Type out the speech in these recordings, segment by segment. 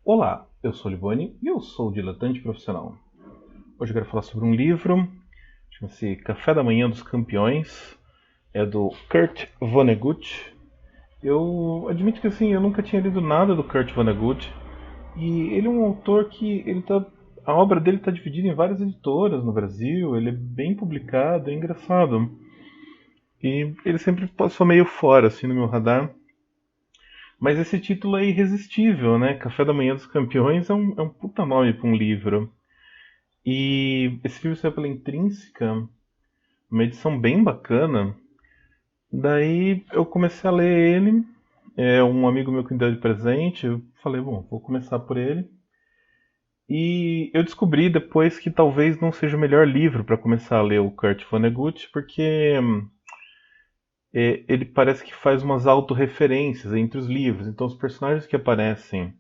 Olá, eu sou o Livone e eu sou o diletante profissional. Hoje eu quero falar sobre um livro, chama-se Café da Manhã dos Campeões, é do Kurt Vonnegut. Eu admito que assim, eu nunca tinha lido nada do Kurt Vonnegut e ele é um autor que a obra dele está dividida em várias editoras no Brasil, ele é bem publicado, é engraçado. E ele sempre passou meio fora assim no meu radar. Mas esse título é irresistível, né? Café da Manhã dos Campeões é um puta nome para um livro. E esse livro saiu pela Intrínseca, uma edição bem bacana. Daí eu comecei a ler ele. Um amigo meu que me deu de presente. Eu falei, bom, vou começar por ele. E eu descobri depois que talvez não seja o melhor livro para começar a ler o Kurt Vonnegut, porque ele parece que faz umas autorreferências entre os livros. Então os personagens que aparecem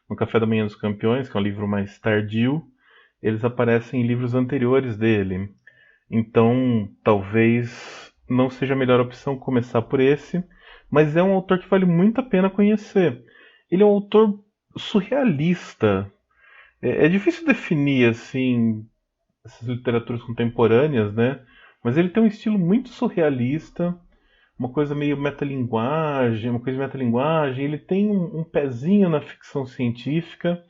no Café da Manhã dos Campeões, que é um livro mais tardio, eles aparecem em livros anteriores dele. Então, talvez não seja a melhor opção começar por esse, mas é um autor que vale muito a pena conhecer. Ele é um autor surrealista. É difícil definir assim essas literaturas contemporâneas, né? Mas ele tem um estilo muito surrealista, uma coisa meio metalinguagem, uma coisa de metalinguagem. Ele tem um pezinho na ficção científica,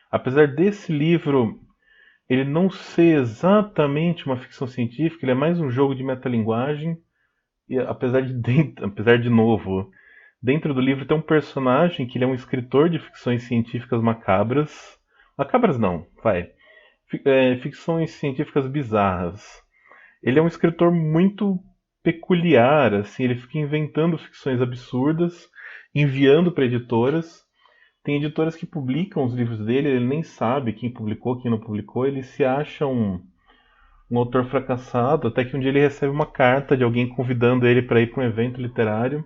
apesar desse livro ele não ser exatamente uma ficção científica, ele é mais um jogo de metalinguagem. E apesar de novo, dentro do livro tem um personagem que ele é um escritor de ficções científicas macabras. Macabras não, vai. Ficções científicas bizarras. Ele é um escritor muito peculiar, assim, ele fica inventando ficções absurdas, enviando para editoras. Tem editoras que publicam os livros dele, ele nem sabe quem publicou, quem não publicou, ele se acha um autor fracassado, até que um dia ele recebe uma carta de alguém convidando ele para ir para um evento literário,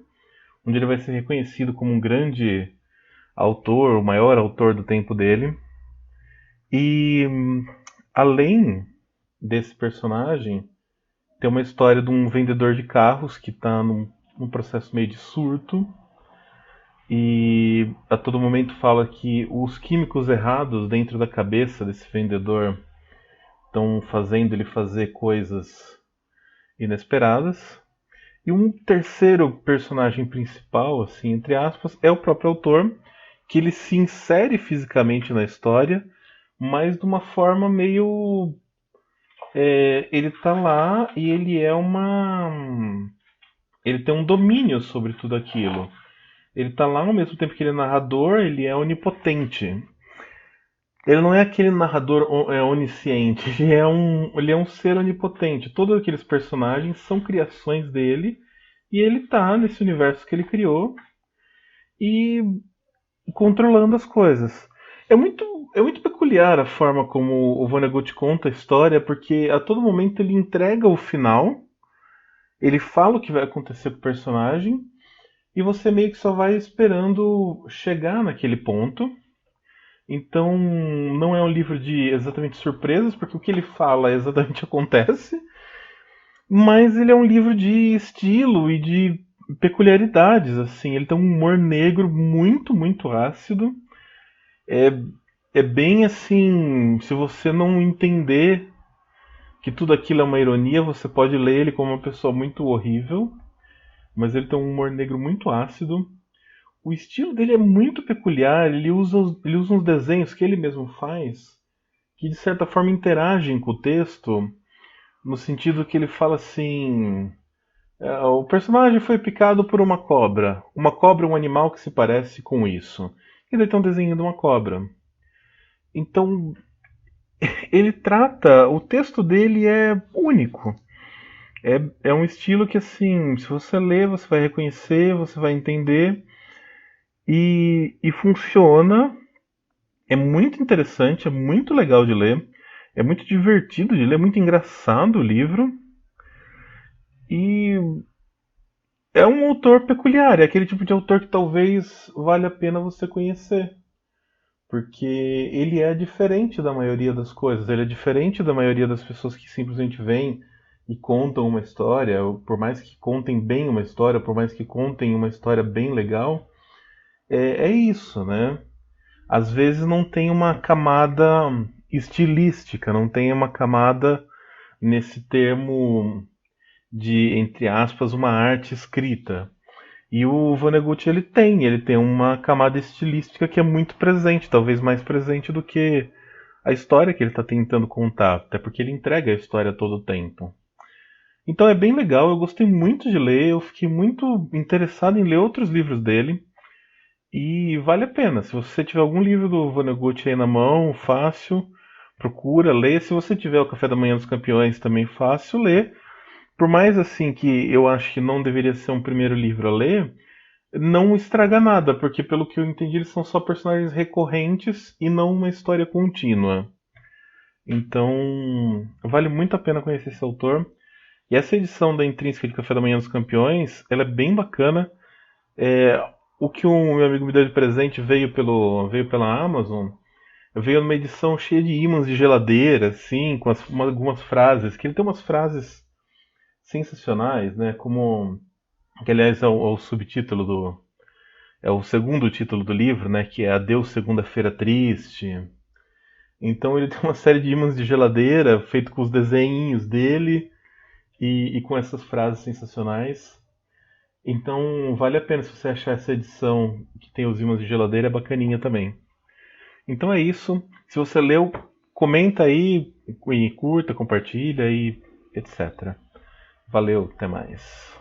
onde ele vai ser reconhecido como um grande autor, o maior autor do tempo dele. E além desse personagem, tem uma história de um vendedor de carros que está num processo meio de surto e a todo momento fala que os químicos errados dentro da cabeça desse vendedor estão fazendo ele fazer coisas inesperadas. E um terceiro personagem principal, assim, entre aspas, é o próprio autor, que ele se insere fisicamente na história, mas de uma forma meio. Ele tá lá e ele é uma. Ele tem um domínio sobre tudo aquilo. Ele tá lá ao mesmo tempo que ele é narrador, ele é onipotente. Ele não é aquele narrador onisciente, ele é um ser onipotente. Todos aqueles personagens são criações dele e ele tá nesse universo que ele criou e controlando as coisas. É muito peculiar a forma como o Vonnegut conta a história, porque a todo momento ele entrega o final, ele fala o que vai acontecer com o personagem, e você meio que só vai esperando chegar naquele ponto. Então, não é um livro de exatamente surpresas, porque o que ele fala exatamente acontece, mas ele é um livro de estilo e de peculiaridades, assim. Ele tem um humor negro muito, muito ácido. É, é bem assim, se você não entender que tudo aquilo é uma ironia, você pode ler ele como uma pessoa muito horrível, mas ele tem um humor negro muito ácido. O estilo dele é muito peculiar, ele usa uns desenhos que ele mesmo faz, que de certa forma interagem com o texto, no sentido que ele fala assim: o personagem foi picado por uma cobra. Uma cobra é um animal que se parece com isso. E daí tem um desenho de uma cobra. Então, ele trata. O texto dele é único. É um estilo que, assim, se você ler, você vai reconhecer, você vai entender. E funciona. É muito interessante, é muito legal de ler. É muito divertido de ler, é muito engraçado o livro. E é um autor peculiar, é aquele tipo de autor que talvez valha a pena você conhecer. Porque ele é diferente da maioria das coisas, ele é diferente da maioria das pessoas que simplesmente vêm e contam uma história, por mais que contem bem uma história, por mais que contem uma história bem legal, é isso, né? às vezes não tem uma camada estilística, não tem uma camada nesse termo de, entre aspas, uma arte escrita. E o Vonnegut ele tem uma camada estilística que é muito presente, talvez mais presente do que a história que ele está tentando contar, até porque ele entrega a história todo o tempo. Então é bem legal, eu gostei muito de ler, eu fiquei muito interessado em ler outros livros dele. E vale a pena. Se você tiver algum livro do Vonnegut aí na mão, fácil, procura, lê. Se você tiver o Café da Manhã dos Campeões, também fácil, lê. Por mais assim que eu acho que não deveria ser um primeiro livro a ler, não estraga nada, porque pelo que eu entendi, eles são só personagens recorrentes e não uma história contínua. Então, vale muito a pena conhecer esse autor. E essa edição da Intrínseca de Café da Manhã dos Campeões, ela é bem bacana. É, o que o meu amigo me deu de presente veio pela Amazon. Veio numa edição cheia de ímãs de geladeira, assim, com algumas frases, que ele tem umas frases sensacionais, né? Como, que aliás é o subtítulo é o segundo título do livro, né? Que é Adeus Segunda-feira Triste. Então ele tem uma série de ímãs de geladeira, feito com os desenhinhos dele e com essas frases sensacionais. Então vale a pena se você achar essa edição que tem os ímãs de geladeira, é bacaninha também. Então é isso. Se você leu, comenta aí, e curta, compartilha e etc. Valeu, até mais.